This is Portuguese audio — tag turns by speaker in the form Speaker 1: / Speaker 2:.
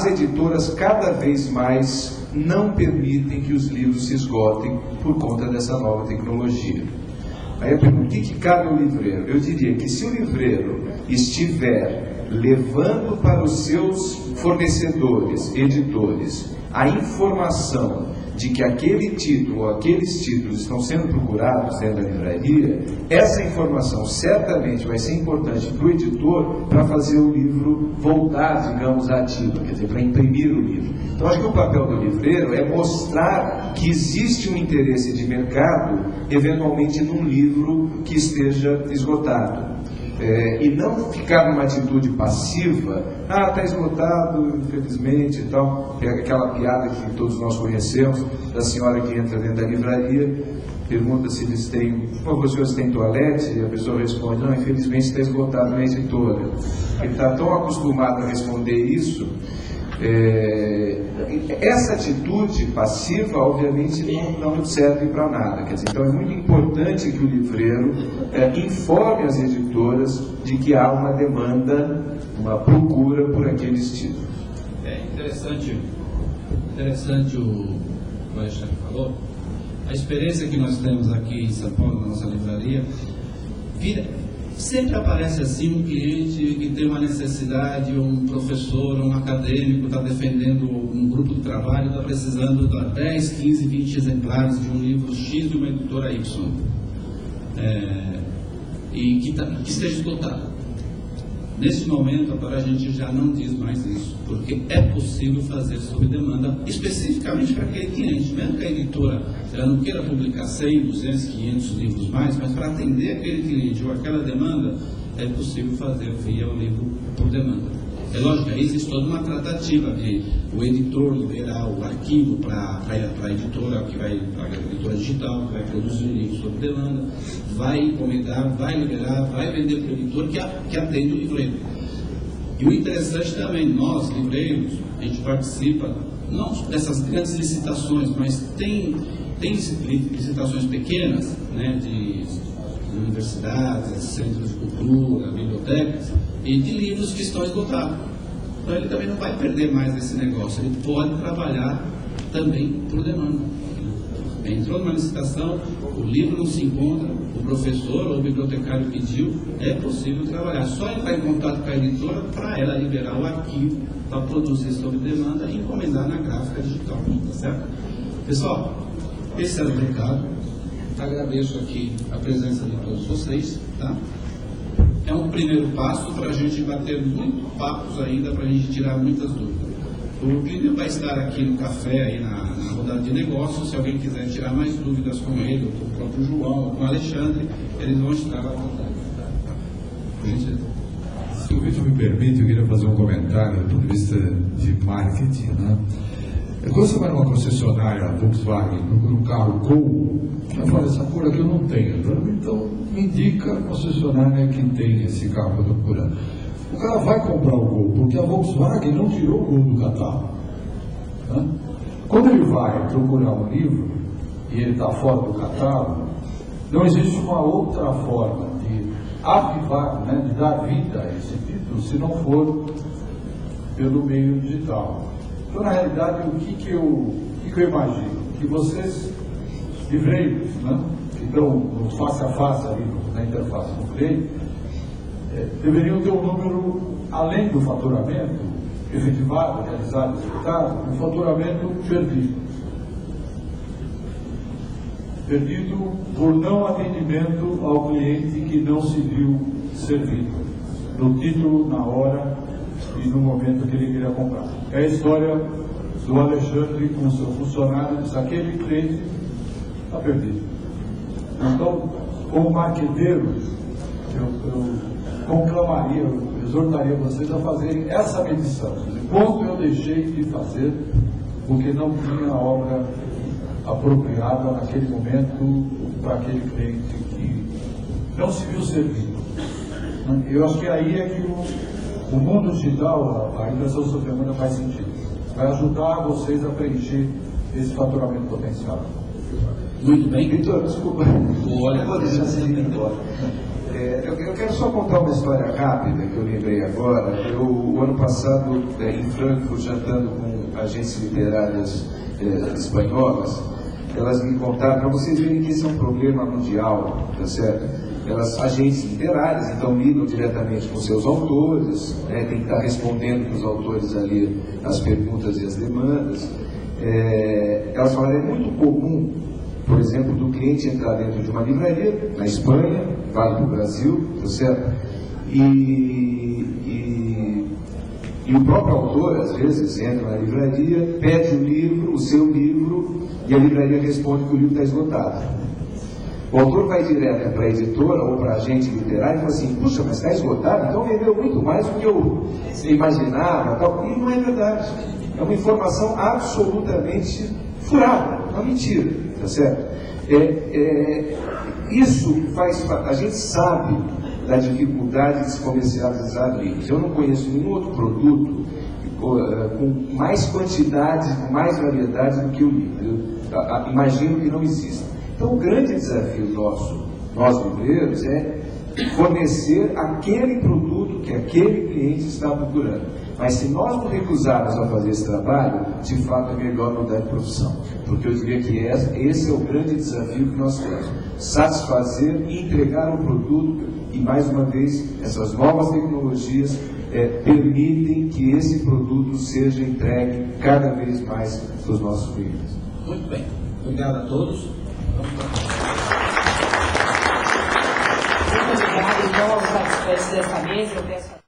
Speaker 1: as editoras cada vez mais não permitem que os livros se esgotem por conta dessa nova tecnologia. Aí eu pergunto, o que cabe ao livreiro? Eu diria que se o livreiro estiver levando para os seus fornecedores, editores, a informação de que aquele título ou aqueles títulos estão sendo procurados dentro da livraria, essa informação certamente vai ser importante para o editor para fazer o livro voltar, digamos, à ativa, quer dizer, para imprimir o livro. Então, acho que o papel do livreiro é mostrar que existe um interesse de mercado, eventualmente num livro que esteja esgotado. E não ficar numa atitude passiva, está esgotado, infelizmente e tal. É aquela piada que todos nós conhecemos, da senhora que entra dentro da livraria, pergunta se eles têm, por favor, senhores têm toalete? E a pessoa responde, não, infelizmente está esgotado na editora. Ele está tão acostumado a responder isso. Essa atitude passiva, obviamente, não serve para nada. Quer dizer, então é muito importante que o livreiro informe as editoras de que há uma demanda, uma procura por aqueles títulos.
Speaker 2: É interessante o que o Alexandre falou. A experiência que nós temos aqui em São Paulo, na nossa livraria, sempre aparece assim um cliente que tem uma necessidade, um professor, um acadêmico está defendendo um grupo de trabalho, está precisando de 10, 15, 20 exemplares de um livro X de uma editora Y, e que esteja esgotado. Nesse momento, agora a gente já não diz mais isso, porque é possível fazer sob demanda, especificamente para aquele cliente, mesmo que a editora ela não queira publicar 100, 200, 500 livros mais, mas para atender aquele cliente ou aquela demanda, é possível fazer via o livro por demanda. É lógico, aí existe toda uma tratativa de o editor liberar o arquivo para a editora, para a editora digital, que vai produzir o livro sob demanda, vai encomendar, vai liberar, vai vender para o editor que atende o livreiro. E o interessante também, nós, livreiros, a gente participa, não dessas grandes licitações, mas tem licitações pequenas, né, de universidades, centros de cultura, bibliotecas, e de livros que estão esgotados. Então ele também não vai perder mais esse negócio, ele pode trabalhar também por demanda. Entrou numa licitação, o livro não se encontra, o professor ou o bibliotecário pediu, é possível trabalhar. Só entrar em contato com a editora para ela liberar o arquivo para produzir sob demanda e encomendar na gráfica digital, tá certo? Pessoal, esse era o recado. Agradeço aqui a presença de todos vocês, tá? É um primeiro passo para a gente bater muitos papos ainda, para a gente tirar muitas dúvidas. O Plínio vai estar aqui no café, aí na rodada de negócios. Se alguém quiser tirar mais dúvidas com ele, ou com o próprio João, ou com o Alexandre, eles vão estar à vontade. Por gentileza.
Speaker 3: Se o vídeo me permite, eu queria fazer um comentário do ponto de vista de marketing, né? Quando você vai numa concessionária Volkswagen, procura um carro Gol, eu falo, essa cor aqui eu não tenho. Então, me indica a concessionária que tem esse carro que eu estou procurando. O cara vai comprar o Gol, porque a Volkswagen não tirou o Gol do catálogo. Né? Quando ele vai procurar um livro, e ele está fora do catálogo, não existe uma outra forma de avivar, né, de dar vida a esse título, se não for pelo meio digital. Então, na realidade, o que eu imagino? Que vocês, livreiros, né, que estão no face a face ali, na interface do cliente, deveriam ter um número, além do faturamento efetivado, realizado, executado, um faturamento perdido. Perdido por não atendimento ao cliente que não se viu servido, no título, na hora e no momento que ele queria comprar. É a história do Alexandre com o seu funcionário, diz, aquele cliente está perdido. Então, como marqueteiro, eu conclamaria, eu exortaria vocês a fazerem essa medição. Quanto eu deixei de fazer porque não tinha a obra apropriada naquele momento para aquele cliente que não se viu servido. Eu acho que aí é que o mundo digital, a impressão sob demanda faz sentido. Vai ajudar vocês a preencher esse faturamento potencial.
Speaker 2: Muito bem.
Speaker 1: Vitor, desculpa.
Speaker 2: Olha,
Speaker 1: vou deixar você ir embora. Eu quero só contar uma história rápida que eu lembrei agora. O ano passado, em Frankfurt, jantando com agências literárias espanholas, elas me contaram, para vocês verem que esse é um problema mundial, tá certo? Agentes literárias, então lidam diretamente com seus autores, tem que estar respondendo para os autores ali as perguntas e as demandas. Elas falaram, é muito comum, por exemplo, do cliente entrar dentro de uma livraria, na Espanha, vale para o Brasil, tá certo? E o próprio autor, às vezes, entra na livraria, pede o livro, o seu livro, e a livraria responde que o livro está esgotado. O autor vai direto para a editora ou para a agente literário e fala assim, puxa, mas está esgotado, então vendeu muito mais do que eu imaginava. Tal. E não é verdade. É uma informação absolutamente furada, uma mentira, tá certo? Isso faz... A gente sabe da dificuldade de se comercializar livros. Eu não conheço nenhum outro produto com mais quantidade, com mais variedade do que o livro. Eu imagino que não exista. Então, o grande desafio nosso, nós livreiros, é fornecer aquele produto que aquele cliente está procurando. Mas se nós nos recusarmos a fazer esse trabalho, de fato é melhor mudar de profissão. Porque eu diria que esse é o grande desafio que nós temos. Satisfazer e entregar um produto, e mais uma vez, essas novas tecnologias permitem que esse produto seja entregue cada vez mais para os nossos clientes.
Speaker 2: Muito bem. Obrigado a todos.
Speaker 4: Muito obrigado, então, aos participantes dessa mesa. Eu peço